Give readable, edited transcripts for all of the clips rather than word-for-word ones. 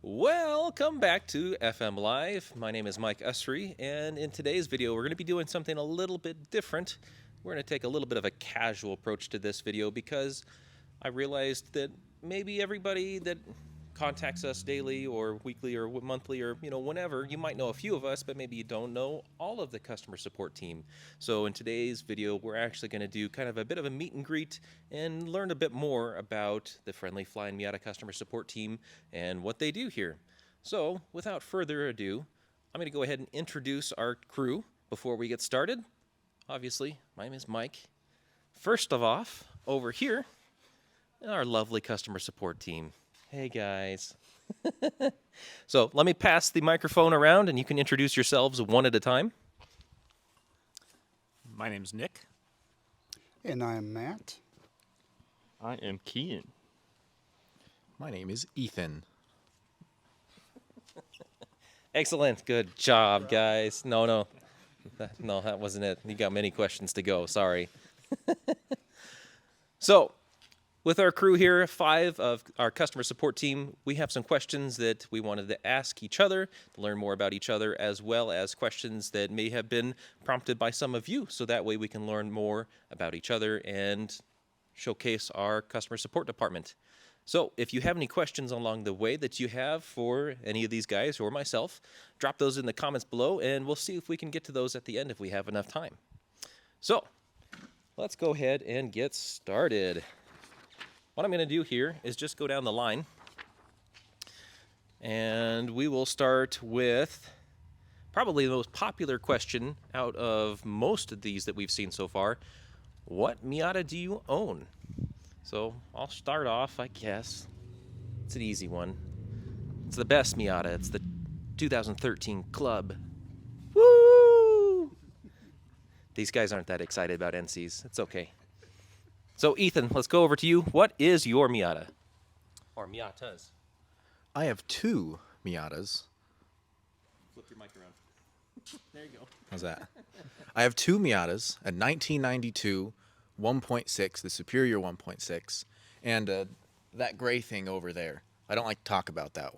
Welcome back to FM Live. My name is Mike Usry, and in today's video, we're going to be doing something a little bit different. We're going to take a little bit of a casual approach to this video because I realized that maybe everybody that contacts us daily or weekly or monthly or whenever, you might know a few of us, but maybe you don't know all of the customer support team. So in today's video, we're actually going to do kind of a bit of a meet and greet and learn a bit more about the friendly Flyin Miata customer support team and what they do here. So without further ado, I'm going to go ahead and introduce our crew before we get started. Obviously, my name is Mike. First of all, over here, our lovely customer support team. Hey guys. So let me pass the microphone around and you can introduce yourselves one at a time. My name's Nick. And I am Matt. I am Kian. My name is Ethan. Excellent. Good job, guys. No, that wasn't it. You got many questions to go. Sorry. So, with our crew here, 5 of our customer support team, we have some questions that we wanted to ask each other, to learn more about each other, as well as questions that may have been prompted by some of you, so that way we can learn more about each other and showcase our customer support department. So if you have any questions along the way that you have for any of these guys or myself, drop those in the comments below, and we'll see if we can get to those at the end if we have enough time. So let's go ahead and get started. What I'm going to do here is just go down the line, and we will start with probably the most popular question out of most of these that we've seen so far. What Miata do you own? So I'll start off, I guess. It's an easy one. It's the best Miata. It's the 2013 Club. Woo! These guys aren't that excited about NCs. It's okay. So, Ethan, let's go over to you. What is your Miata? Or Miatas? I have 2 Miatas. Flip your mic around. There you go. How's that? I have 2 Miatas, a 1992 1.6, the Superior 1.6, and that gray thing over there. I don't like to talk about that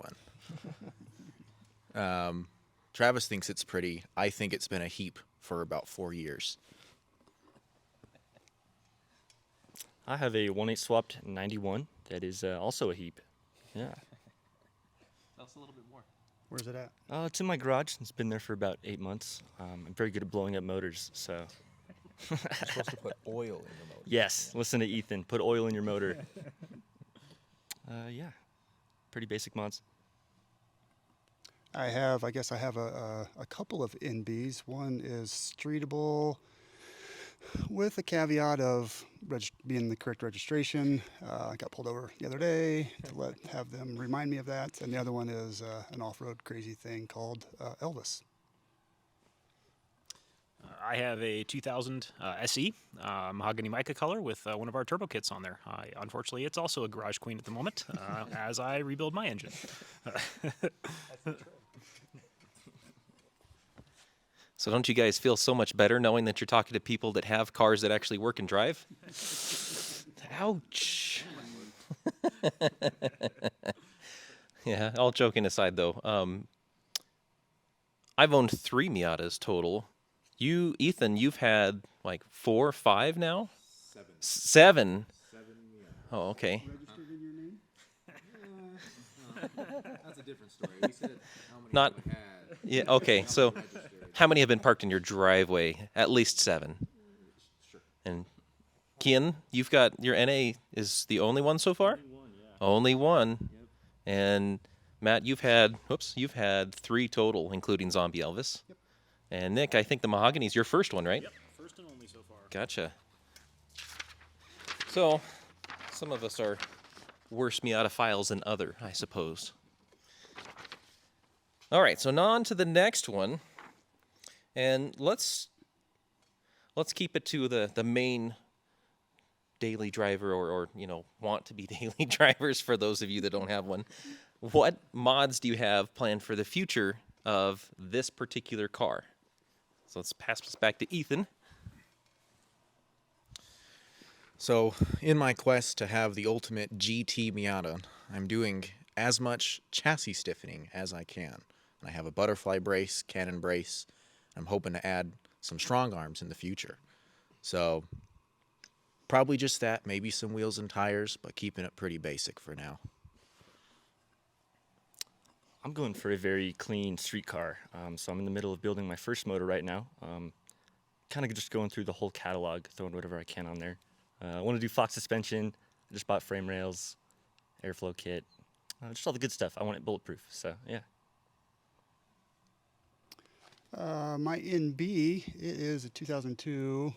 one. Travis thinks it's pretty. I think it's been a heap for about 4 years. I have a 1.8 swapped 91 that is also a heap. Yeah. Tell us a little bit more. Where's it at? It's in my garage. It's been there for about 8 months. I'm very good at blowing up motors, so. You're supposed to put oil in the motor. Yes, listen to Ethan. Put oil in your motor. Yeah. Pretty basic mods. I guess I have a couple of NBs. One is streetable with a caveat of being the correct registration. I got pulled over the other day to have them remind me of that. And the other one is an off-road crazy thing called Elvis. I have a 2000 SE, mahogany mica color with one of our turbo kits on there. Unfortunately, it's also a garage queen at the moment as I rebuild my engine. So don't you guys feel so much better knowing that you're talking to people that have cars that actually work and drive? Ouch. Yeah, all joking aside, though. I've owned 3 Miatas total. You, Ethan, you've had like 4 or 5 now? 7. 7? Oh, okay. Registered in your name? That's a different story. We said how many Not. we had. Yeah. Okay. So, how many have been parked in your driveway? At least 7. Sure. And Kian, you've got your NA is the only one so far? Only one, yeah. Only one. Yep. And Matt, you've had 3 total, including Zombie Elvis. Yep. And Nick, I think the Mahogany's your first one, right? Yep, first and only so far. Gotcha. So, some of us are worse Miata files than other, I suppose. All right, so now on to the next one. And let's keep it to the main daily driver or want to be daily drivers for those of you that don't have one. What mods do you have planned for the future of this particular car? So let's pass this back to Ethan. So, in my quest to have the ultimate GT Miata, I'm doing as much chassis stiffening as I can. And I have a butterfly brace, cannon brace. I'm hoping to add some strong arms in the future. So probably just that, maybe some wheels and tires, but keeping it pretty basic for now. I'm going for a very clean street car. So I'm in the middle of building my first motor right now. Kind of just going through the whole catalog, throwing whatever I can on there. I want to do Fox suspension. I just bought frame rails, airflow kit, just all the good stuff. I want it bulletproof. So yeah. My NB, it is a 2002.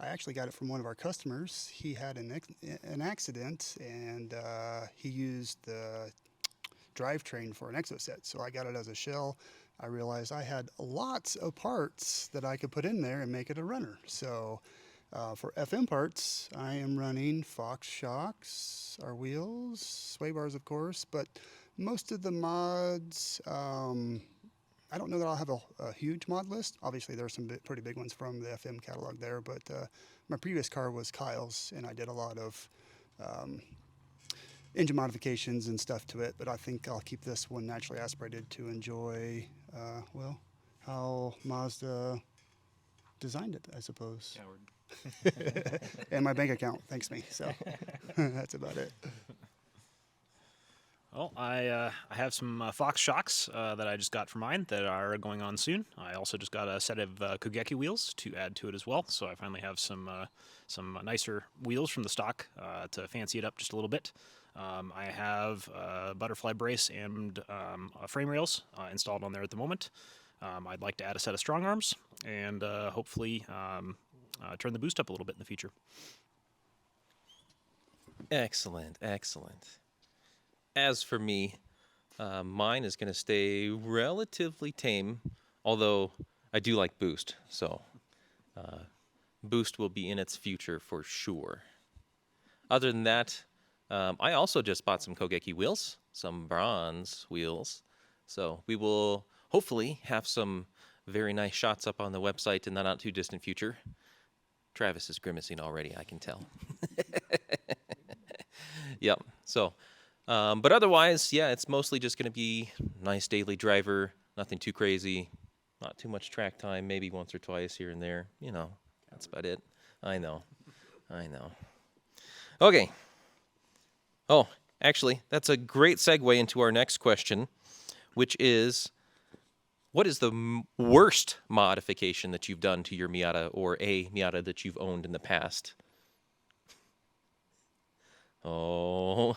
I actually got it from one of our customers. He had an accident, and he used the drivetrain for an exoset. So I got it as a shell. I realized I had lots of parts that I could put in there and make it a runner. So for FM parts, I am running Fox shocks, our wheels, sway bars, of course, but most of the mods, I don't know that I'll have a huge mod list. Obviously, there are some pretty big ones from the FM catalog there, but my previous car was Kyle's, and I did a lot of engine modifications and stuff to it, but I think I'll keep this one naturally aspirated to enjoy, well, how Mazda designed it, I suppose. And my bank account thanks me, so that's about it. Well, I have some Fox shocks that I just got for mine that are going on soon. I also just got a set of Kogeki wheels to add to it as well. So I finally have some nicer wheels from the stock to fancy it up just a little bit. I have a butterfly brace and frame rails installed on there at the moment. I'd like to add a set of strong arms and hopefully turn the boost up a little bit in the future. Excellent, excellent. As for me, mine is going to stay relatively tame, although I do like boost, so boost will be in its future for sure. Other than that, I also just bought some Kogeki wheels, some bronze wheels, so we will hopefully have some very nice shots up on the website in the not too distant future. Travis is grimacing already, I can tell. Yep, so... but otherwise, yeah, it's mostly just going to be nice daily driver, nothing too crazy, not too much track time, maybe once or twice here and there. You know, that's about it. I know. Okay. Oh, actually, that's a great segue into our next question, which is, what is the worst modification that you've done to your Miata or a Miata that you've owned in the past? Oh, all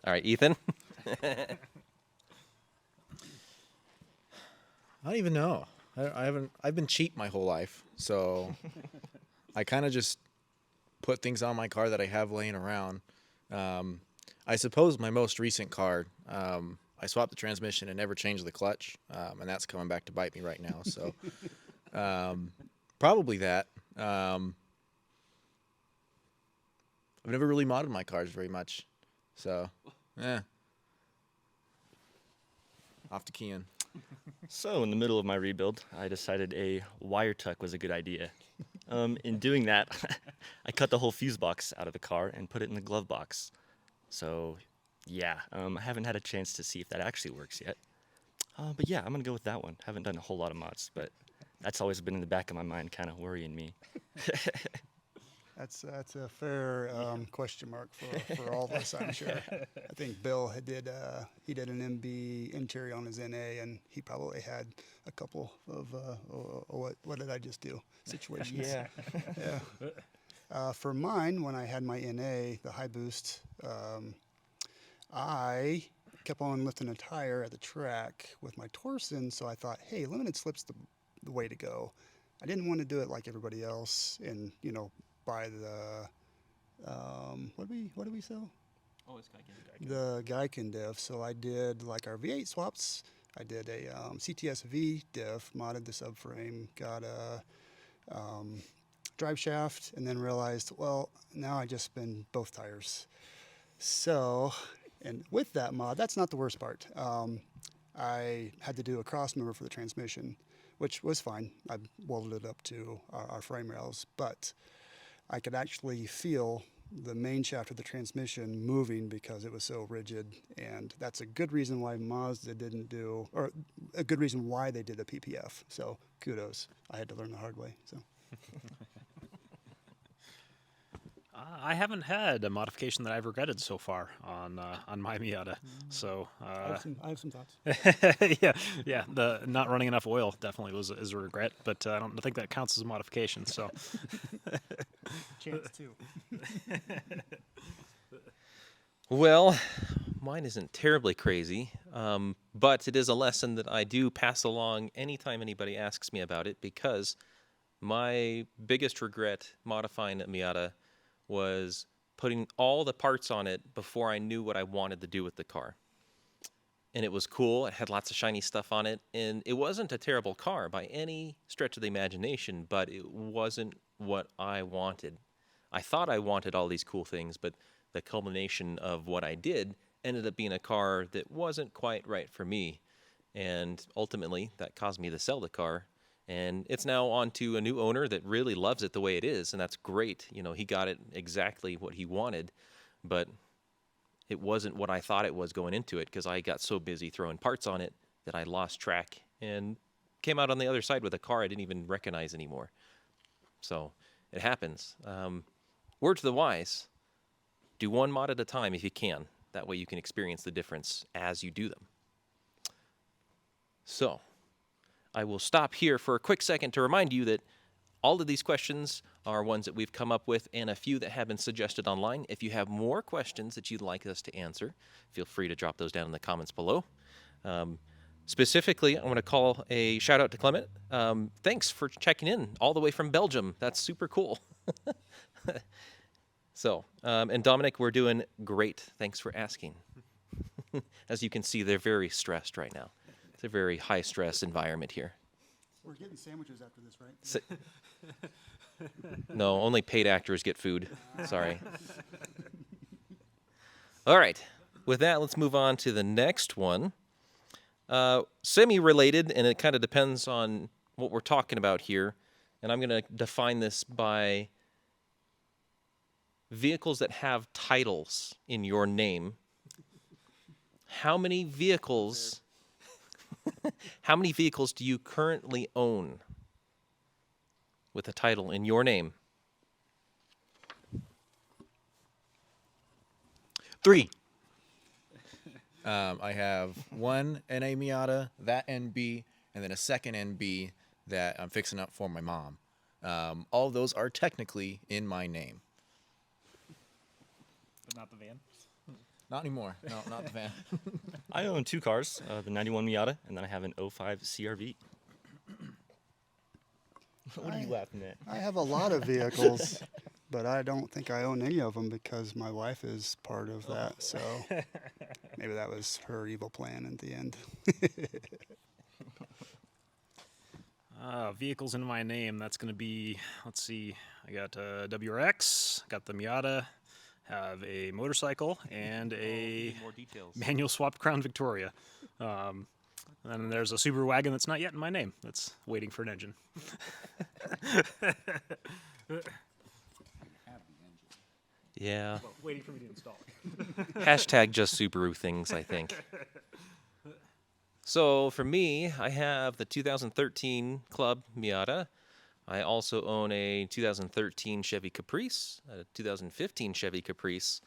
right, Ethan. I don't even know. I haven't. I've been cheap my whole life, so I kind of just put things on my car that I have laying around. I suppose my most recent car, I swapped the transmission and never changed the clutch, and that's coming back to bite me right now. So probably that. I've never really modded my cars very much, so off to Kian. So in the middle of my rebuild, I decided a wire tuck was a good idea. In doing that, I cut the whole fuse box out of the car and put it in the glove box. So yeah, I haven't had a chance to see if that actually works yet. But yeah, I'm gonna go with that one. Haven't done a whole lot of mods, but that's always been in the back of my mind, kind of worrying me. That's a fair question mark for all of us, I'm sure. I think Bill did an MB interior on his NA, and he probably had a couple of what did I just do situations. Yeah. For mine, when I had my NA, the high boost, I kept on lifting a tire at the track with my Torsen, so I thought, hey, limited slip's the way to go. I didn't want to do it like everybody else, and buy the what do we sell? Oh, it's Geiken. The Geiken diff. So I did like our V8 swaps. I did a CTS V diff, modded the subframe, got a drive shaft, and then realized, well, now I just spin both tires. So, and with that mod, that's not the worst part. I had to do a cross member for the transmission, which was fine. I welded it up to our frame rails, but I could actually feel the main shaft of the transmission moving because it was so rigid, and that's a good reason why Mazda didn't do, or a good reason why they did a PPF. So kudos. I had to learn the hard way. So I haven't had a modification that I've regretted so far on my Miata. So I have some thoughts. yeah. The not running enough oil definitely is a regret, but I don't think that counts as a modification. So Chance too. Well, mine isn't terribly crazy, but it is a lesson that I do pass along anytime anybody asks me about it, because my biggest regret modifying a Miata was putting all the parts on it before I knew what I wanted to do with the car. And it was cool. It had lots of shiny stuff on it, and it wasn't a terrible car by any stretch of the imagination, but it wasn't what I wanted. I thought I wanted all these cool things, but the culmination of what I did ended up being a car that wasn't quite right for me. And ultimately, that caused me to sell the car. And it's now on to a new owner that really loves it the way it is, and that's great. You know, he got it exactly what he wanted, but it wasn't what I thought it was going into it, because I got so busy throwing parts on it that I lost track and came out on the other side with a car I didn't even recognize anymore. So it happens. Word to the wise, do one mod at a time if you can. That way you can experience the difference as you do them. So I will stop here for a quick second to remind you that all of these questions are ones that we've come up with, and a few that have been suggested online. If you have more questions that you'd like us to answer, feel free to drop those down in the comments below. Specifically, I want to call a shout out to Clement. Thanks for checking in all the way from Belgium. That's super cool. So, and Dominic, we're doing great. Thanks for asking. As you can see, they're very stressed right now. It's a very high stress environment here. We're getting sandwiches after this, right? No, only paid actors get food. Sorry. All right. With that, let's move on to the next one. Semi-related, and it kind of depends on what we're talking about here. And I'm going to define this by vehicles that have titles in your name. How many vehicles do you currently own with a title in your name? 3. I have one NA Miata, that NB, and then a second NB that I'm fixing up for my mom. All of those are technically in my name. but not the van. Not anymore. No, not the van. I own 2 cars, the 91 Miata, and then I have an 05 CRV. What are you laughing at? I have a lot of vehicles, but I don't think I own any of them because my wife is part of that. So maybe that was her evil plan in the end. Vehicles in my name, that's going to be, let's see, I got a WRX, got the Miata, have a motorcycle, and a More details. manual swapped Crown Victoria. And then there's a Subaru wagon that's not yet in my name. That's waiting for an engine. Yeah. Waiting for me to install it. Hashtag just Subaru things, I think. So for me, I have the 2013 Club Miata. I also own a 2013 Chevy Caprice, a 2015 Chevy Caprice.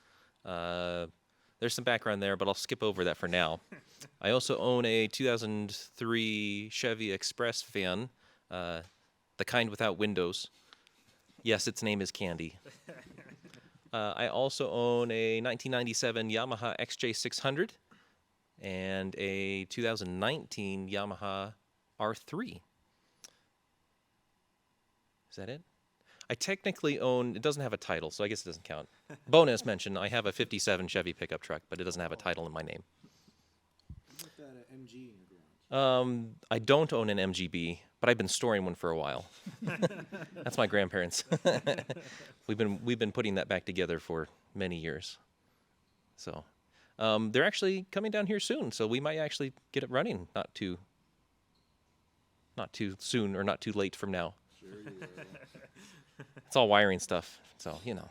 There's some background there, but I'll skip over that for now. I also own a 2003 Chevy Express van, the kind without windows. Yes, its name is Candy. I also own a 1997 Yamaha XJ600 and a 2019 Yamaha R3. Is that it? I technically own, it doesn't have a title, so I guess it doesn't count. Bonus mention, I have a 57 Chevy pickup truck, but it doesn't have a title in my name. I don't own an MGB, but I've been storing one for a while. That's my grandparents. We've been putting that back together for many years. So they're actually coming down here soon, so we might actually get it running not too soon or not too late from now. Sure you will. It's all wiring stuff, so you know.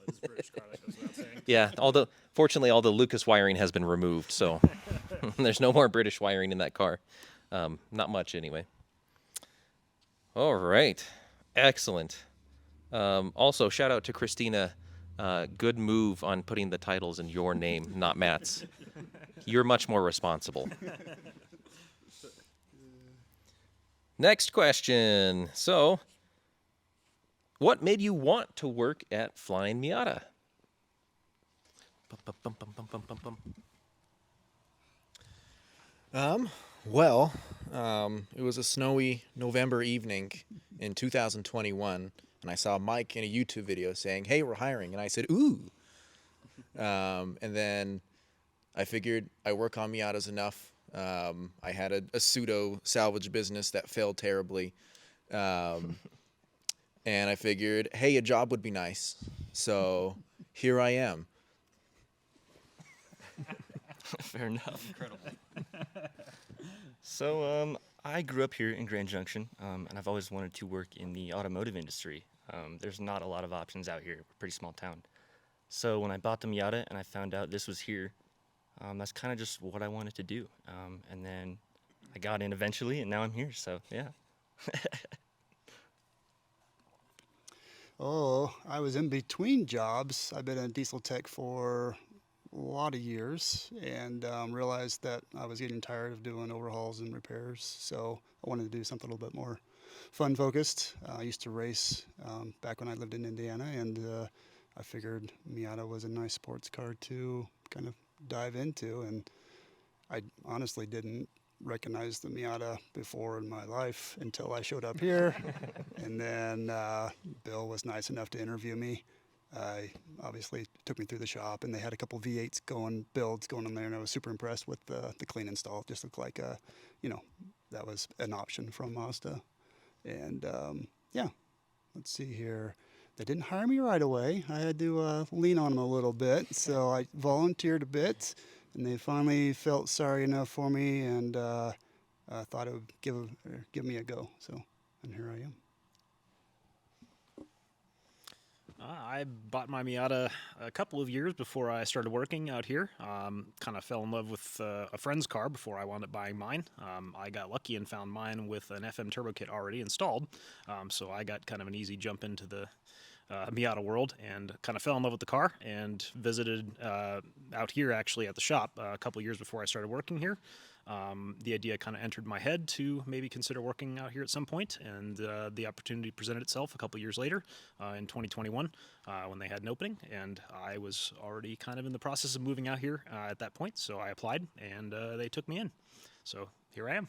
This British car, that goes without saying. Yeah, fortunately, all the Lucas wiring has been removed, so there's no more British wiring in that car. Not much, anyway. All right, excellent. Also, shout out to Christina. Good move on putting the titles in your name, not Matt's. You're much more responsible. Next question. So, what made you want to work at Flyin Miata? Well, it was a snowy November evening in 2021, and I saw Mike in a YouTube video saying, "Hey, we're hiring," and I said, "Ooh." And then I figured I work on Miatas enough. I had a pseudo salvage business that failed terribly, and I figured, hey, a job would be nice. So here I am. Fair enough. Incredible. So, I grew up here in Grand Junction, and I've always wanted to work in the automotive industry. There's not a lot of options out here. We're a pretty small town. So when I bought the Miata and I found out this was here, that's kind of just what I wanted to do. And then I got in eventually, and now I'm here. So yeah. Oh, I was in between jobs. I've been a diesel tech for a lot of years and realized that I was getting tired of doing overhauls and repairs. So I wanted to do something a little bit more fun focused. I used to race back when I lived in Indiana, and I figured Miata was a nice sports car to kind of dive into. And I honestly didn't recognize the Miata before in my life until I showed up here. And then Bill was nice enough to interview me. Obviously took me through the shop, and they had a couple V8s builds going on there, and I was super impressed with the clean install. It just looked like that was an option from Mazda. And yeah, let's see here. They didn't hire me right away. I had to lean on them a little bit, so I volunteered a bit, and they finally felt sorry enough for me, and thought it would give me a go. So, and here I am. I bought my Miata a couple of years before I started working out here. Kind of fell in love with a friend's car before I wound up buying mine. I got lucky and found mine with an FM turbo kit already installed, so I got kind of an easy jump into the Miata world and kind of fell in love with the car and visited out here actually at the shop a couple years before I started working here. The idea kind of entered my head to maybe consider working out here at some point, and the opportunity presented itself a couple years later in 2021 when they had an opening, and I was already kind of in the process of moving out here at that point, so I applied, and they took me in. So here I am.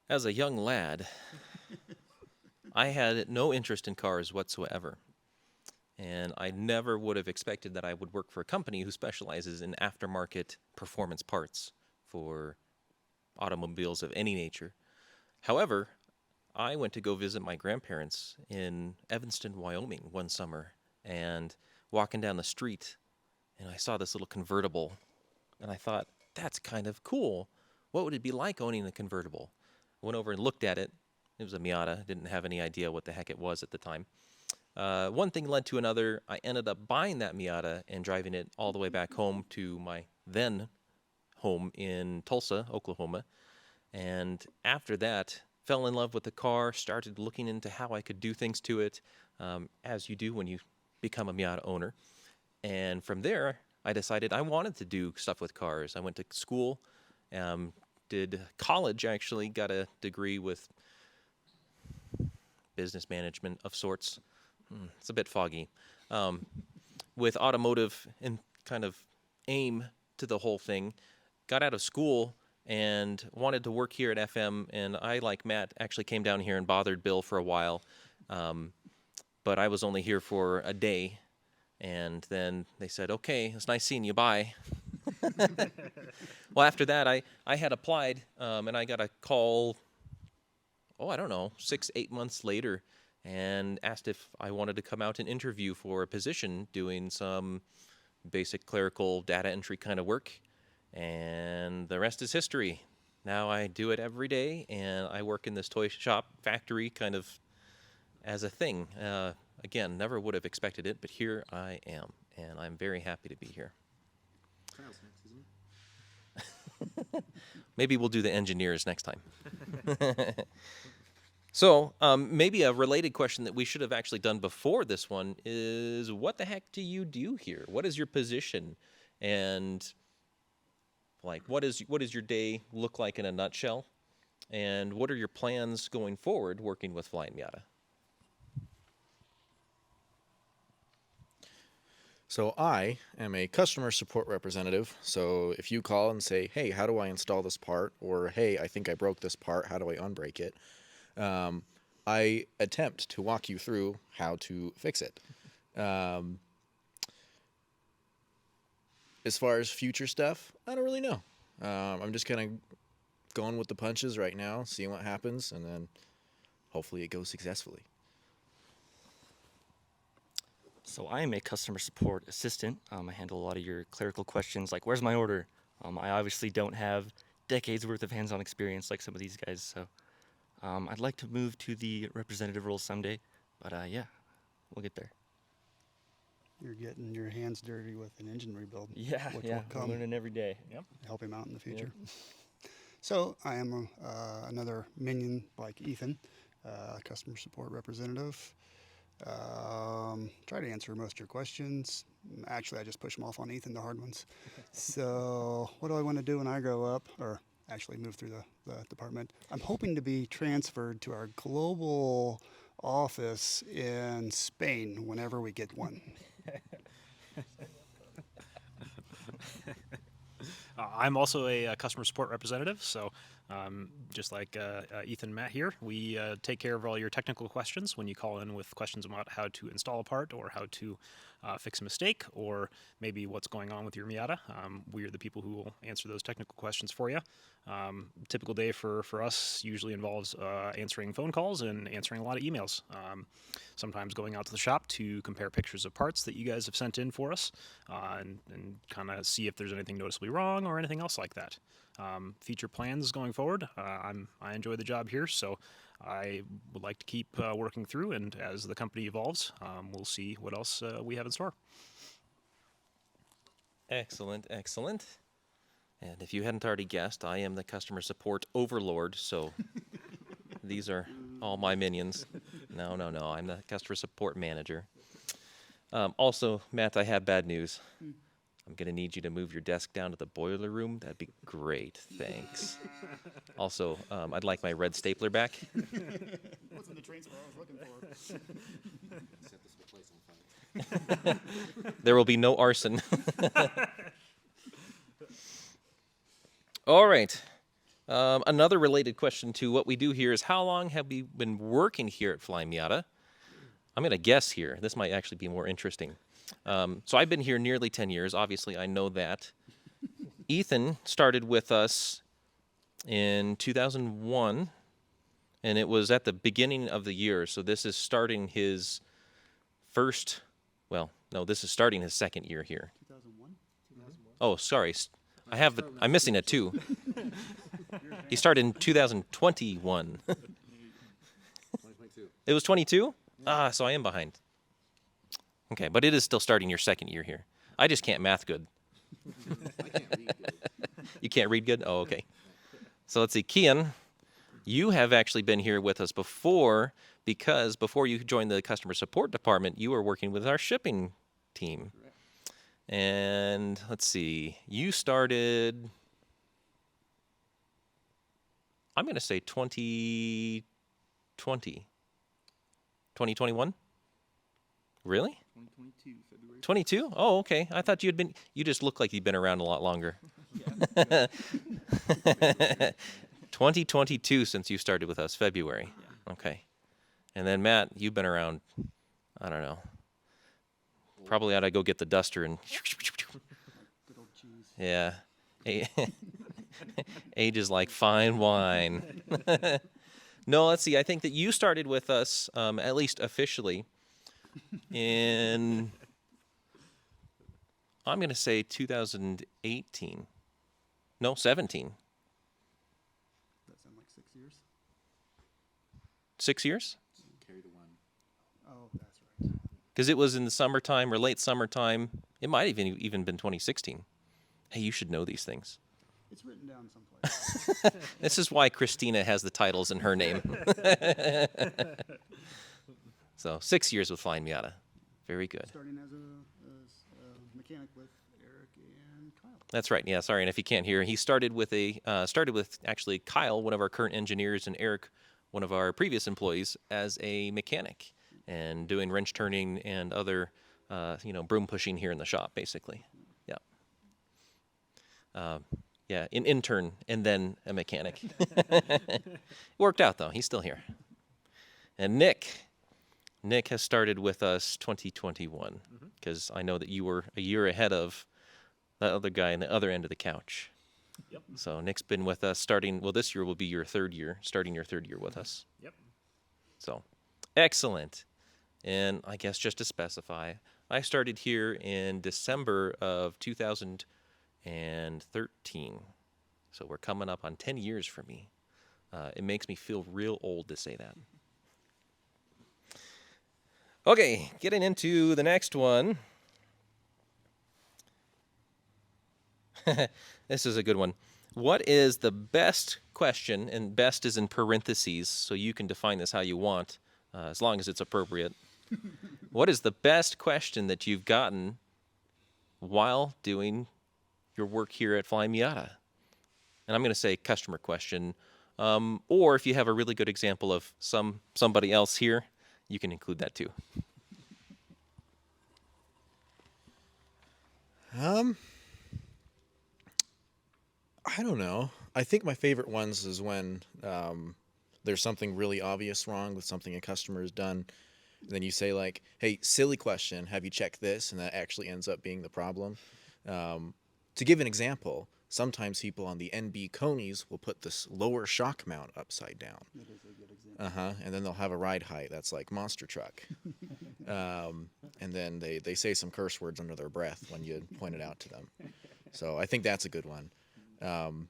As a young lad, I had no interest in cars whatsoever. And I never would have expected that I would work for a company who specializes in aftermarket performance parts for automobiles of any nature. However, I went to go visit my grandparents in Evanston, Wyoming one summer, and walking down the street, and I saw this little convertible, and I thought, that's kind of cool. What would it be like owning a convertible? Went over and looked at it. It was a Miata. Didn't have any idea what the heck it was at the time. One thing led to another. I ended up buying that Miata and driving it all the way back home to my then home in Tulsa, Oklahoma. And after that, fell in love with the car, started looking into how I could do things to it, as you do when you become a Miata owner. And from there, I decided I wanted to do stuff with cars. I went to school, did college actually, got a degree with business management of sorts. It's a bit foggy. With automotive and kind of aim to the whole thing. Got out of school and wanted to work here at FM, and I, like Matt, actually came down here and bothered Bill for a while. But I was only here for a day, and then they said, okay, it's nice seeing you, bye. Well, after that, I had applied, and I got a call, I don't know, 6-8 months later, and asked if I wanted to come out and interview for a position doing some basic clerical data entry kind of work, and the rest is history. Now I do it every day, and I work in this toy shop factory kind of as a thing. Again, never would have expected it, but here I am, and I'm very happy to be here. Trials next, isn't it? Maybe we'll do the engineers next time. So, maybe a related question that we should have actually done before this one is, what the heck do you do here? What is your position? And, like, what does your day look like in a nutshell? And what are your plans going forward working with Flyin Miata? So I am a customer support representative. So if you call and say, "Hey, how do I install this part?" or "Hey, I think I broke this part. How do I unbreak it?" I attempt to walk you through how to fix it. As far as future stuff, I don't really know. I'm just kind of going with the punches right now, seeing what happens, and then hopefully it goes successfully. So I am a customer support assistant. I handle a lot of your clerical questions, like where's my order? I obviously don't have decades worth of hands-on experience like some of these guys, so I'd like to move to the representative role someday, but yeah, we'll get there. You're getting your hands dirty with an engine rebuild. Yeah, which yeah, will we're come learning every day. Yep. help him out in the future. So I am another minion like Ethan, customer support representative. Try to answer most of your questions. Actually, I just push them off on Ethan, the hard ones. So what do I want to do when I grow up, or actually move through the department? I'm hoping to be transferred to our global office in Spain whenever we get one. I'm also a customer support representative, so just like Ethan and Matt here, we take care of all your technical questions when you call in with questions about how to install a part or how to fix a mistake or maybe what's going on with your Miata. We are the people who will answer those technical questions for you. Typical day for us usually involves answering phone calls and answering a lot of emails. Sometimes going out to the shop to compare pictures of parts that you guys have sent in for us and kind of see if there's anything noticeably wrong or anything else like that. Future plans going forward. I enjoy the job here, so I would like to keep working through, and as the company evolves, we'll see what else we have in store. Excellent, excellent. And if you hadn't already guessed, I am the customer support overlord, so these are all my minions. No, I'm the customer support manager. Also, Matt, I have bad news. I'm going to need you to move your desk down to the boiler room. That'd be great. Thanks. Also, I'd like my red stapler back. What's in the transfer I was looking for? There will be no arson. All right. Another related question to what we do here is, how long have we been working here at Flyin Miata? I'm going to guess here. This might actually be more interesting. So I've been here nearly 10 years. Obviously, I know that. Ethan started with us in 2001, and it was at the beginning of the year. So this is starting his first, well, no, this is starting his second year here. 2001? Oh, sorry. I'm missing it too. He started in 2021. 2022. It was 22? Ah, so I am behind. Okay, but it is still starting your second year here. I just can't math good. I can't read good. You can't read good? Oh, okay. So let's see. Kian, you have actually been here with us before, because before you joined the customer support department, you were working with our shipping team. Correct. And let's see. You started, I'm going to say 2020. 2021? Really? 2022, February. 22? Oh, okay. I thought you just look like you'd been around a lot longer. Yeah. 2022 since you started with us, February. Yeah. Okay. And then Matt, you've been around, I don't know. Probably ought to go get the duster and Good old cheese. yeah. Age is like fine wine. No, let's see. I think that you started with us, at least officially, in, I'm going to say 2018. No, 17. That sound like 6 years? 6 years? Carry the one. Oh, that's right. Because it was in the summertime or late summertime. It might have even been 2016. Hey, you should know these things. It's written down someplace. This is why Christina has the titles in her name. So 6 years with Flyin Miata. Very good. Starting as a mechanic with Eric and Kyle. That's right. Yeah, sorry. And if you can't hear, he started with actually Kyle, one of our current engineers, and Eric, one of our previous employees, as a mechanic and doing wrench turning and other, broom pushing here in the shop, basically. Yeah. Yeah, an intern and then a mechanic. Worked out though. He's still here. And Nick has started with us 2021 because I know that you were a year ahead of that other guy on the other end of the couch. Yep. So Nick's been with us this year will be your third year, starting your third year with us. Yep. So, excellent. And I guess just to specify, I started here in December of 2013. So we're coming up on 10 years for me. It makes me feel real old to say that. Okay, getting into the next one. This is a good one. What is the best question, and best is in parentheses, so you can define this how you want, as long as it's appropriate. What is the best question that you've gotten while doing your work here at Flyin Miata? And I'm going to say customer question, or if you have a really good example of somebody else here, you can include that too. I don't know. I think my favorite ones is when there's something really obvious wrong with something a customer has done. And then you say like, hey, silly question, have you checked this? And that actually ends up being the problem. To give an example, sometimes people on the NB Conies will put this lower shock mount upside down. That is a good example. And then they'll have a ride height that's like monster truck. And then they say some curse words under their breath when you point it out to them. So I think that's a good one. I'll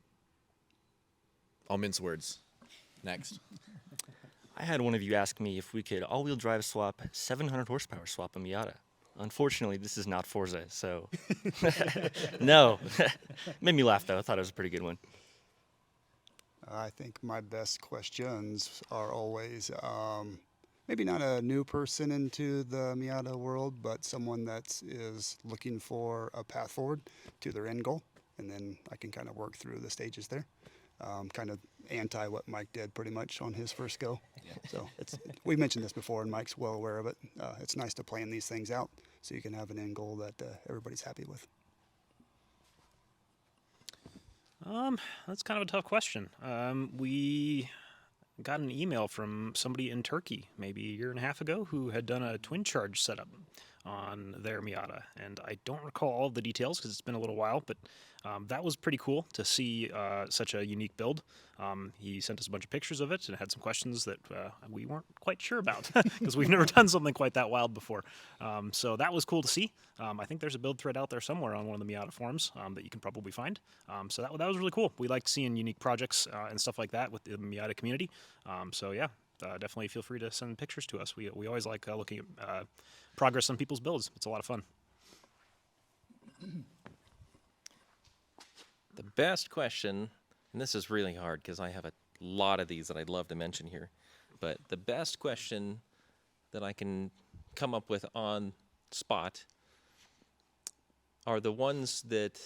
mince words. Next. I had one of you ask me if we could all-wheel drive swap 700 horsepower swap a Miata. Unfortunately, this is not Forza, so no. Made me laugh though. I thought it was a pretty good one. I think my best questions are always maybe not a new person into the Miata world, but someone that is looking for a path forward to their end goal. And then I can kind of work through the stages there. Kind of anti what Mike did pretty much on his first go. So we mentioned this before, and Mike's well aware of it. It's nice to plan these things out so you can have an end goal that everybody's happy with. That's kind of a tough question. We got an email from somebody in Turkey maybe a year and a half ago who had done a twin charge setup on their Miata, and I don't recall all of the details because it's been a little while, but that was pretty cool to see such a unique build. He sent us a bunch of pictures of it and had some questions that we weren't quite sure about because we've never done something quite that wild before. So that was cool to see. I think there's a build thread out there somewhere on one of the Miata forums that you can probably find. So that was really cool. We like seeing unique projects and stuff like that with the Miata community. So yeah, definitely feel free to send pictures to us. We always like looking at progress on people's builds. It's a lot of fun. The best question, and this is really hard because I have a lot of these that I'd love to mention here, but the best question that I can come up with on spot are the ones that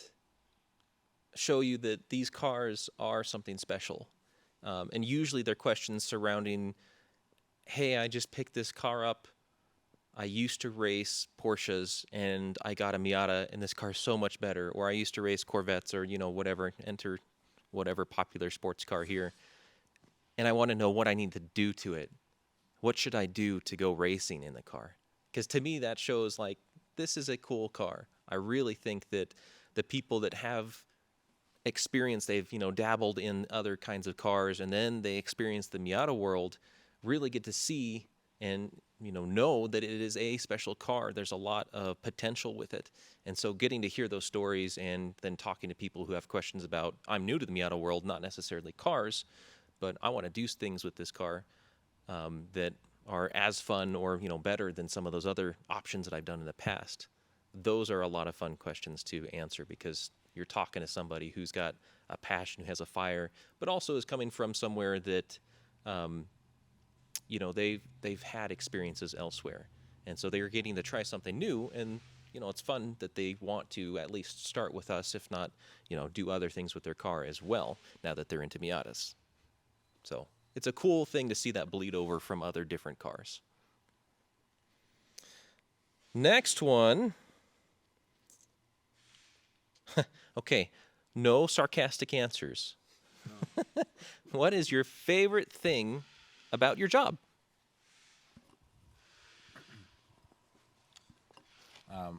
show you that these cars are something special. And usually they're questions surrounding, hey, I just picked this car up. I used to race Porsches and I got a Miata and this car is so much better. Or I used to race Corvettes or, whatever, enter whatever popular sports car here. And I want to know what I need to do to it. What should I do to go racing in the car? Because to me, that shows like, this is a cool car. I really think that the people that have experience, they've, dabbled in other kinds of cars and then they experience the Miata world, really get to see and know that it is a special car. There's a lot of potential with it. And so getting to hear those stories and then talking to people who have questions about, I'm new to the Miata world, not necessarily cars, but I want to do things with this car that are as fun or better than some of those other options that I've done in the past. Those are a lot of fun questions to answer because you're talking to somebody who's got a passion, who has a fire, but also is coming from somewhere that they've had experiences elsewhere, and so they're getting to try something new. And it's fun that they want to at least start with us, if not do other things with their car as well, now that they're into Miatas. So it's a cool thing to see that bleed over from other different cars. Next one. Okay, no sarcastic answers. What is your favorite thing about your job?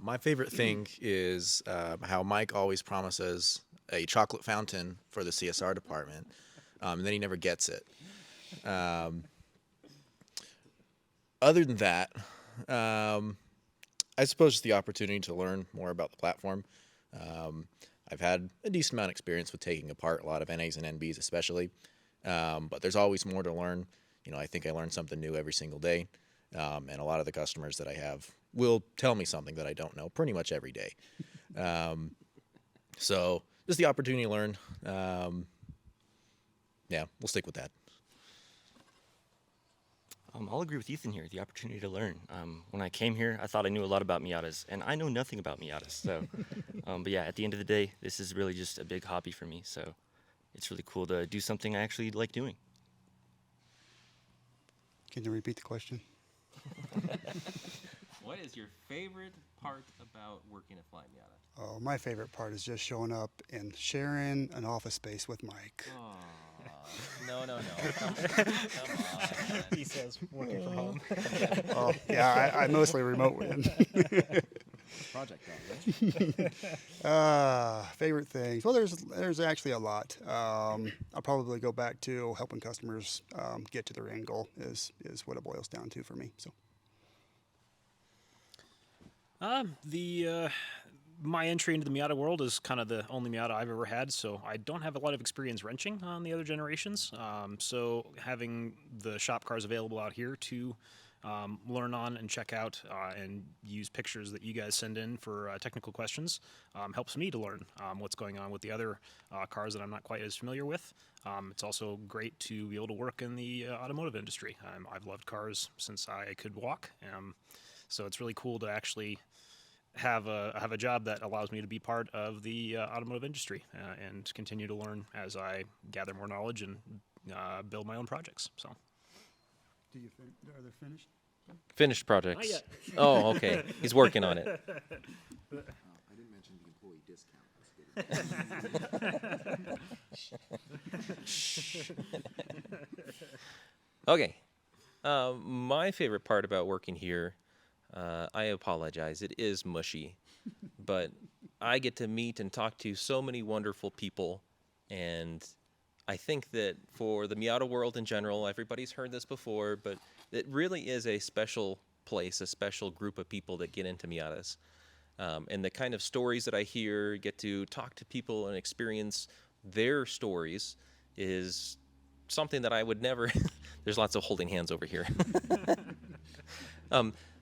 My favorite thing is how Mike always promises a chocolate fountain for the CSR department, and then he never gets it. Other than that, I suppose just the opportunity to learn more about the platform. I've had a decent amount of experience with taking apart a lot of NAs and NBs especially, but there's always more to learn. I think I learn something new every single day, and a lot of the customers that I have will tell me something that I don't know pretty much every day. So just the opportunity to learn. Yeah, we'll stick with that. I'll agree with Ethan here. The opportunity to learn. When I came here, I thought I knew a lot about Miatas, and I know nothing about Miatas. So, but yeah, at the end of the day, this is really just a big hobby for me. So, it's really cool to do something I actually like doing. Can you repeat the question? What is your favorite part about working at Flyin Miata? Oh, my favorite part is just showing up and sharing an office space with Mike. No. Come on. He says working from home. Oh, yeah, I mostly remote win. Project dog, right? Favorite things. Well, there's actually a lot. I'll probably go back to helping customers get to their end goal is what it boils down to for me. So. My entry into the Miata world is kind of the only Miata I've ever had, so I don't have a lot of experience wrenching on the other generations. So having the shop cars available out here to learn on and check out and use pictures that you guys send in for technical questions helps me to learn what's going on with the other cars that I'm not quite as familiar with. It's also great to be able to work in the automotive industry. I've loved cars since I could walk, so it's really cool to actually have a job that allows me to be part of the automotive industry and continue to learn as I gather more knowledge and build my own projects. So, Are they finished? Finished projects. Not yet. Oh, okay. He's working on it. I didn't mention the employee discount. Okay. My favorite part about working here, I apologize, it is mushy, but I get to meet and talk to so many wonderful people, and I think that for the Miata world in general, everybody's heard this before, but it really is a special place, a special group of people that get into Miatas. And the kind of stories that I hear, get to talk to people and experience their stories is something that I would never, there's lots of holding hands over here.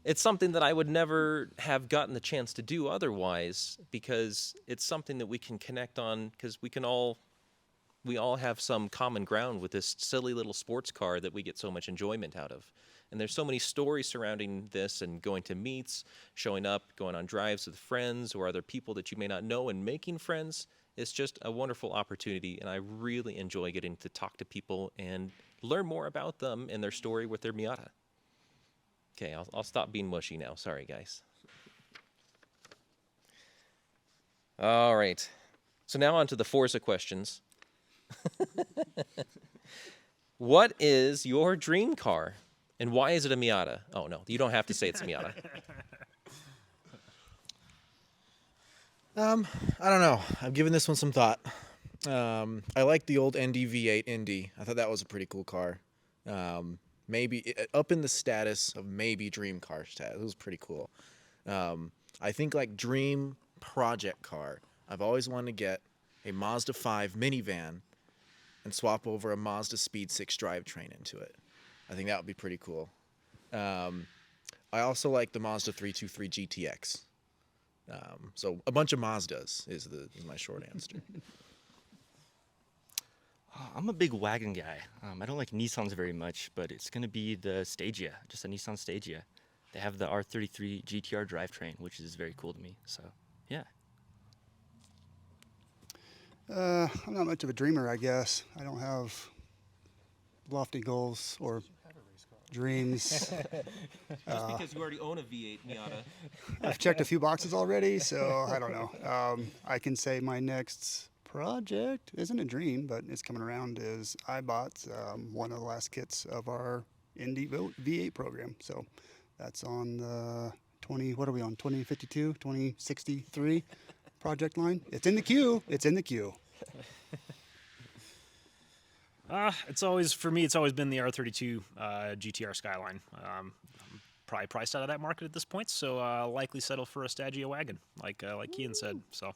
It's something that I would never have gotten the chance to do otherwise, because it's something that we can connect on, because we all have some common ground with this silly little sports car that we get so much enjoyment out of. And there's so many stories surrounding this, and going to meets, showing up, going on drives with friends or other people that you may not know, and making friends. It's just a wonderful opportunity, and I really enjoy getting to talk to people and learn more about them and their story with their Miata. Okay, I'll stop being mushy now. Sorry, guys. All right. So now on to the Forza questions. What is your dream car, and why is it a Miata? Oh, no, you don't have to say it's a Miata. I don't know. I've given this one some thought. I like the old ND-V8 Indy. I thought that was a pretty cool car. Maybe up in the status of maybe dream car status. It was pretty cool. I think like dream project car. I've always wanted to get a Mazda 5 minivan and swap over a Mazda Speed 6 drivetrain into it. I think that would be pretty cool. I also like the Mazda 323 GTX. So a bunch of Mazdas is my short answer. I'm a big wagon guy. I don't like Nissans very much, but it's going to be the Stagia, just a Nissan Stagia. They have the R33 GTR drivetrain, which is very cool to me. So, yeah. I'm not much of a dreamer, I guess. I don't have lofty goals or dreams. Just because you already own a V8 Miata. I've checked a few boxes already, so I don't know. I can say my next project isn't a dream, but it's coming around. Is I bought one of the last kits of our Indy V8 program, so that's on the 20. What are we on? 2052, 2063 project line. It's in the queue. It's in the queue. It's always been the R32 GTR Skyline. Probably priced out of that market at this point, so likely settle for a Stagio wagon, like Kian said. So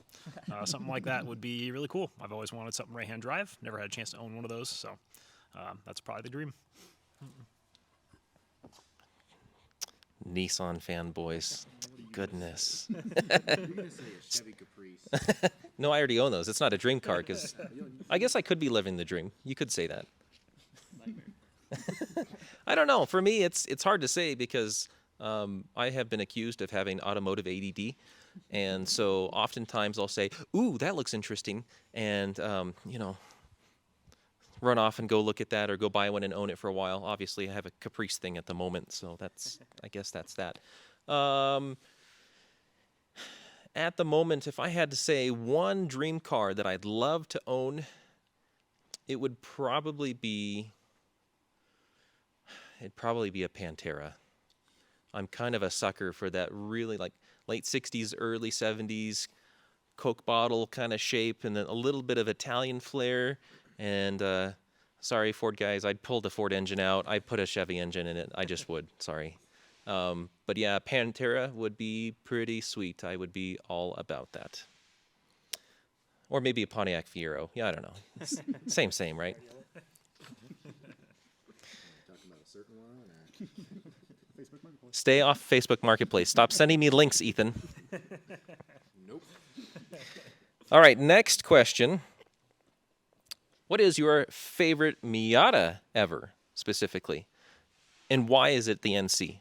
something like that would be really cool. I've always wanted something right-hand drive. Never had a chance to own one of those, so that's probably the dream. Nissan fanboys. Goodness. You're gonna say a Chevy Caprice. No, I already own those. It's not a dream car because I guess I could be living the dream. You could say that. I don't know. For me, it's hard to say because I have been accused of having automotive ADD, and so oftentimes I'll say, "Ooh, that looks interesting," and run off and go look at that or go buy one and own it for a while. Obviously, I have a Caprice thing at the moment, so I guess that's that. At the moment, if I had to say one dream car that I'd love to own, it would probably be a Pantera. I'm kind of a sucker for that really like late 60s, early 70s Coke bottle kind of shape and then a little bit of Italian flair. And sorry, Ford guys, I'd pull the Ford engine out. I'd put a Chevy engine in it. I just would. Sorry. But yeah, Pantera would be pretty sweet. I would be all about that. Or maybe a Pontiac Fiero. Yeah, I don't know. Same, right? Talking about a certain one. Facebook Marketplace. Stay off Facebook Marketplace. Stop sending me links, Ethan. Nope. All right, next question. What is your favorite Miata ever, specifically? And why is it the NC?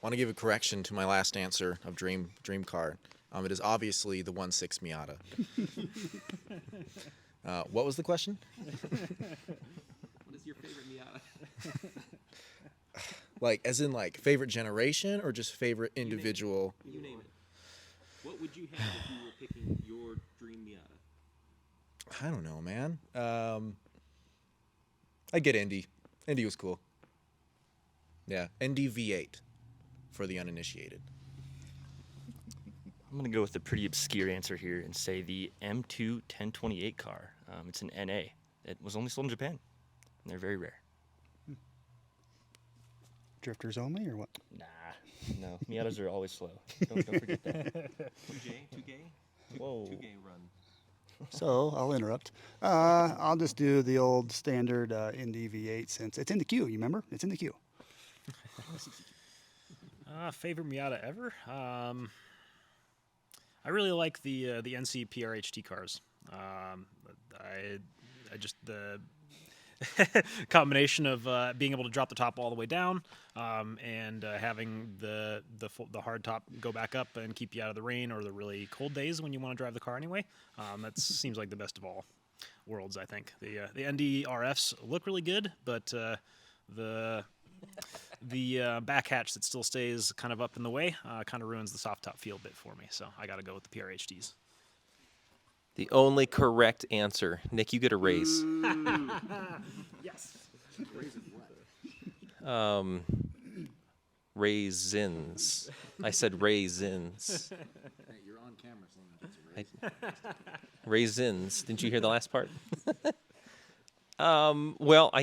Want to give a correction to my last answer of dream car. It is obviously the 1.6 Miata. What was the question? What is your favorite Miata? Like, as in, like, favorite generation or just favorite individual? You name it. What would you have if you were picking your dream Miata? I don't know, man. I get Indy. Indy was cool. Yeah, Indy V8 for the uninitiated. I'm going to go with a pretty obscure answer here and say the M2 1028 car. It's an NA. It was only sold in Japan, and they're very rare. Drifters only, or what? Nah, no. Miatas are always slow. Don't forget that. 2J Whoa. run. So I'll interrupt. I'll just do the old standard Indy V8 since it's in the queue. You remember? It's in the queue. Favorite Miata ever? I really like the NC PRHT cars. I just the combination of being able to drop the top all the way down and having the hard top go back up and keep you out of the rain or the really cold days when you want to drive the car anyway. That seems like the best of all worlds, I think. The ND RFs look really good, but the back hatch that still stays kind of up in the way kind of ruins the soft top feel a bit for me. So I got to go with the PRHTs. The only correct answer. Nick, you get a raise. Yes. Raisins. I said raisins. Hey, you're on camera saying it's a raise. Raisins. Didn't you hear the last part? Well,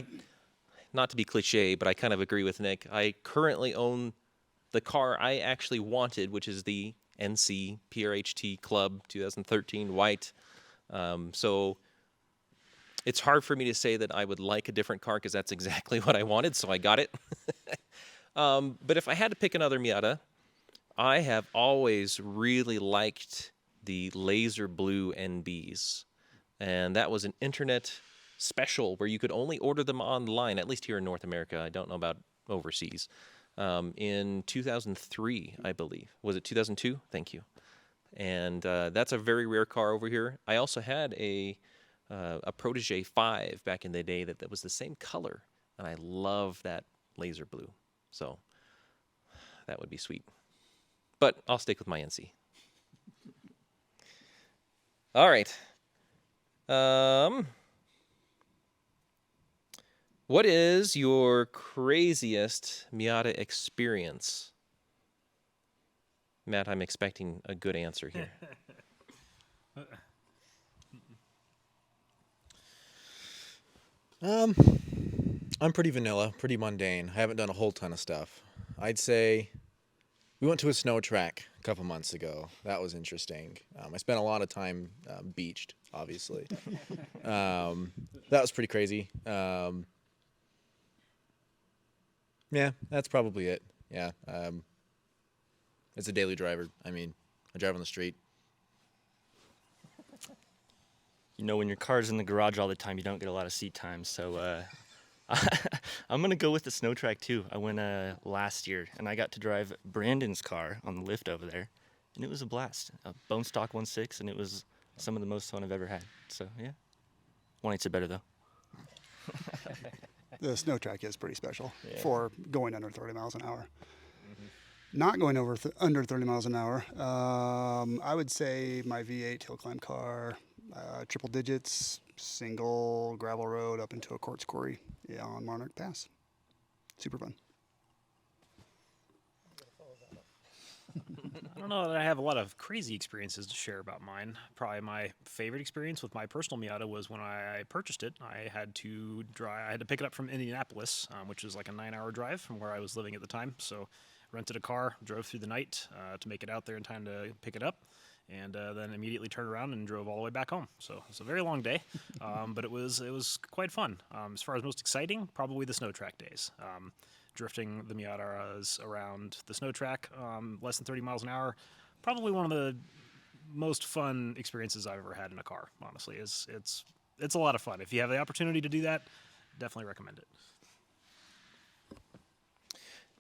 not to be cliche, but I kind of agree with Nick. I currently own the car I actually wanted, which is the NC PRHT Club 2013 white. So it's hard for me to say that I would like a different car because that's exactly what I wanted, so I got it. But if I had to pick another Miata, I have always really liked the laser blue NBs. And that was an internet special where you could only order them online, at least here in North America. I don't know about overseas. In 2003, I believe. Was it 2002? Thank you. And that's a very rare car over here. I also had a Protege 5 back in the day that was the same color, and I love that laser blue. So that would be sweet. But I'll stick with my NC. All right. What is your craziest Miata experience? Matt, I'm expecting a good answer here. I'm pretty vanilla, pretty mundane. I haven't done a whole ton of stuff. I'd say we went to a snow track a couple months ago. That was interesting. I spent a lot of time beached, obviously. That was pretty crazy. Yeah, that's probably it. Yeah. As a daily driver, I mean, I drive on the street. You know, when your car's in the garage all the time, you don't get a lot of seat time. So I'm going to go with the snow track, too. I went last year, and I got to drive Brandon's car on the lift over there, and it was a blast. A bone stock 1.6, and it was some of the most fun I've ever had. So, yeah. 1.8's are better, though. The snow track is pretty special for going under 30 miles an hour. Not going over under 30 miles an hour, I would say my V8 hill climb car, triple digits, single gravel road up into a quartz quarry on Monarch Pass. Super fun. I don't know that I have a lot of crazy experiences to share about mine. Probably my favorite experience with my personal Miata was when I purchased it. I had to pick it up from Indianapolis, which is like a 9-hour drive from where I was living at the time. So rented a car, drove through the night to make it out there in time to pick it up, and then immediately turned around and drove all the way back home. So it's a very long day, but it was quite fun. As far as most exciting, probably the snow track days. Drifting the Miata around the snow track, less than 30 miles an hour, probably one of the most fun experiences I've ever had in a car. Honestly, it's a lot of fun. If you have the opportunity to do that, definitely recommend it.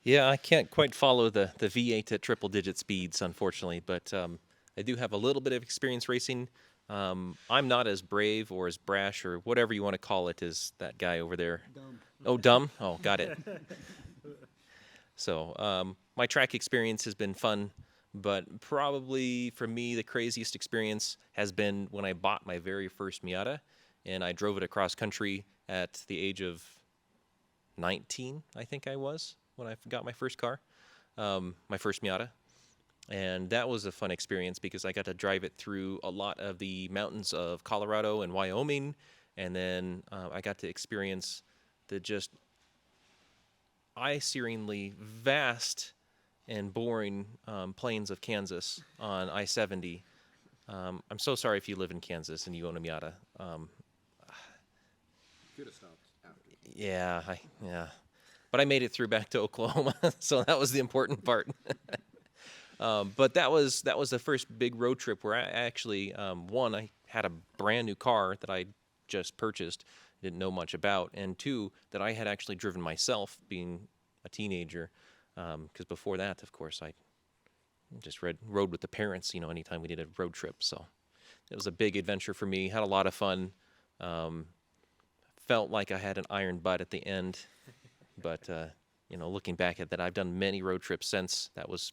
Yeah, I can't quite follow the V8 at triple-digit speeds, unfortunately, but I do have a little bit of experience racing. I'm not as brave or as brash or whatever you want to call it as that guy over there. Dumb. Oh, dumb? Oh, got it. So my track experience has been fun, but probably for me the craziest experience has been when I bought my very first Miata, and I drove it across country at the age of 19, I think I was, when I got my first car, my first Miata. And that was a fun experience because I got to drive it through a lot of the mountains of Colorado and Wyoming, and then I got to experience the just eye-searingly vast and boring plains of Kansas on I-70. I'm so sorry if you live in Kansas and you own a Miata. Could have stopped after. Yeah. But I made it through back to Oklahoma, so that was the important part. But that was the first big road trip where I actually, one, I had a brand new car that I just purchased, didn't know much about, and two, that I had actually driven myself being a teenager, because before that, of course, I just rode with the parents, anytime we did a road trip. So it was a big adventure for me, had a lot of fun, felt like I had an iron butt at the end, but, looking back at that, I've done many road trips since. That was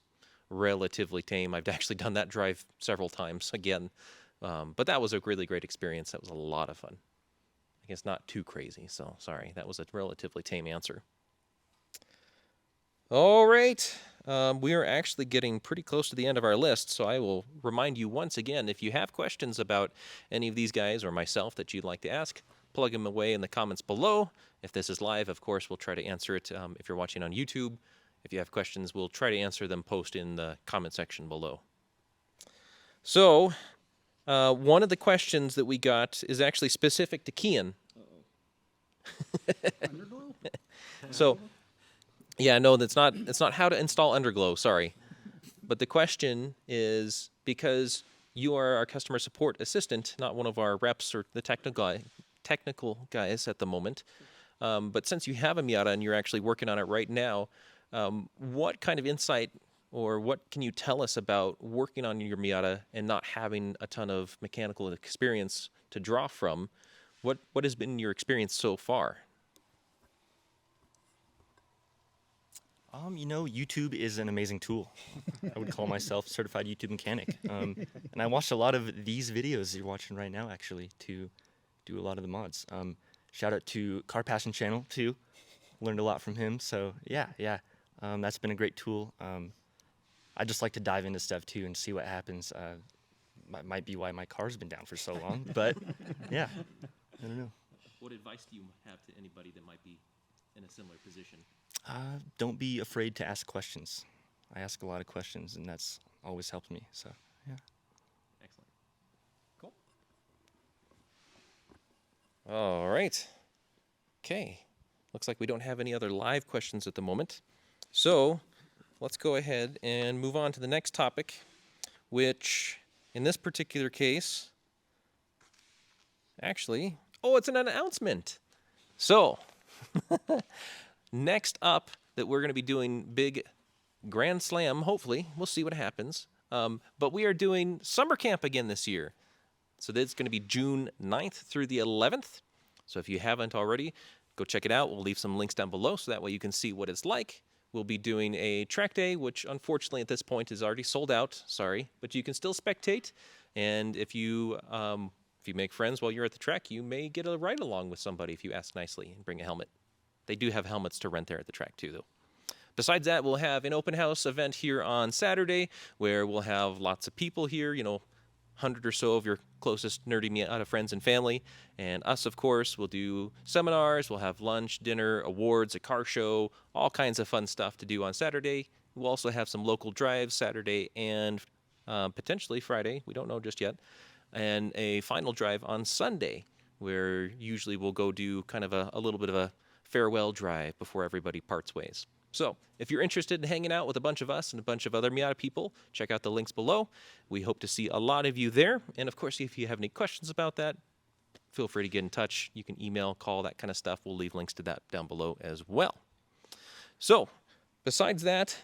relatively tame. I've actually done that drive several times again, but that was a really great experience. That was a lot of fun. I guess not too crazy, so sorry. That was a relatively tame answer. All right. We are actually getting pretty close to the end of our list, so I will remind you once again, if you have questions about any of these guys or myself that you'd like to ask, plug them away in the comments below. If this is live, of course, we'll try to answer it. If you're watching on YouTube, if you have questions, we'll try to answer them post in the comment section below. So, one of the questions that we got is actually specific to Kian. Underglow? So, yeah, no, that's not. It's not how to install Underglow. Sorry, but the question is because you are our customer support assistant, not one of our reps or the technical guys at the moment. But since you have a Miata and you're actually working on it right now, what kind of insight or what can you tell us about working on your Miata and not having a ton of mechanical experience to draw from? What has been your experience so far? YouTube is an amazing tool. I would call myself certified YouTube mechanic. And I watched a lot of these videos you're watching right now, actually, to do a lot of the mods. Shout out to Car Passion Channel, too. Learned a lot from him. So, yeah. That's been a great tool. I just like to dive into stuff, too, and see what happens. Might be why my car's been down for so long. But, yeah, I don't know. What advice do you have to anybody that might be in a similar position? Don't be afraid to ask questions. I ask a lot of questions, and that's always helped me. So, yeah. Excellent. Cool. All right. Okay. Looks like we don't have any other live questions at the moment. So let's go ahead and move on to the next topic, which in this particular case, actually, it's an announcement. So next up that we're going to be doing big Grand Slam, hopefully. We'll see what happens. But we are doing summer camp again this year. So that's going to be June 9th through the 11th. So if you haven't already, go check it out. We'll leave some links down below so that way you can see what it's like. We'll be doing a track day, which unfortunately at this point is already sold out. Sorry. But you can still spectate. And if you make friends while you're at the track, you may get a ride along with somebody if you ask nicely and bring a helmet. They do have helmets to rent there at the track too, though. Besides that, we'll have an open house event here on Saturday where we'll have lots of people here, 100 or so of your closest nerdy Miata friends and family. And us, of course, we'll do seminars, we'll have lunch, dinner, awards, a car show, all kinds of fun stuff to do on Saturday. We'll also have some local drives Saturday and potentially Friday, we don't know just yet, and a final drive on Sunday where usually we'll go do kind of a little bit of a farewell drive before everybody parts ways. So if you're interested in hanging out with a bunch of us and a bunch of other Miata people, check out the links below. We hope to see a lot of you there. And of course, if you have any questions about that, feel free to get in touch. You can email, call, that kind of stuff. We'll leave links to that down below as well. So besides that,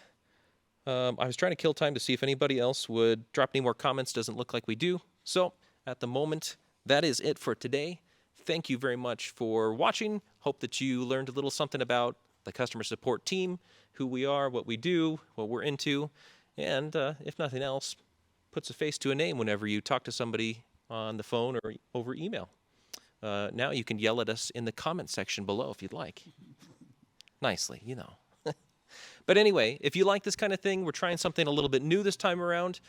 I was trying to kill time to see if anybody else would drop any more comments. Doesn't look like we do. So at the moment, that is it for today. Thank you very much for watching. Hope that you learned a little something about the customer support team, who we are, what we do, what we're into, and if nothing else, puts a face to a name whenever you talk to somebody on the phone or over email. Now you can yell at us in the comment section below if you'd like. Nicely, But anyway, if you like this kind of thing, we're trying something a little bit new this time around.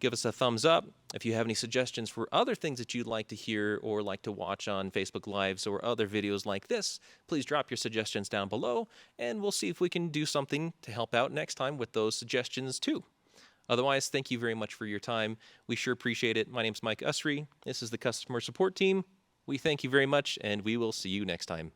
Give us a thumbs up. If you have any suggestions for other things that you'd like to hear or like to watch on Facebook Lives or other videos like this, please drop your suggestions down below, and we'll see if we can do something to help out next time with those suggestions too. Otherwise, thank you very much for your time. We sure appreciate it. My name's Mike Usry. This is the customer support team. We thank you very much, and we will see you next time.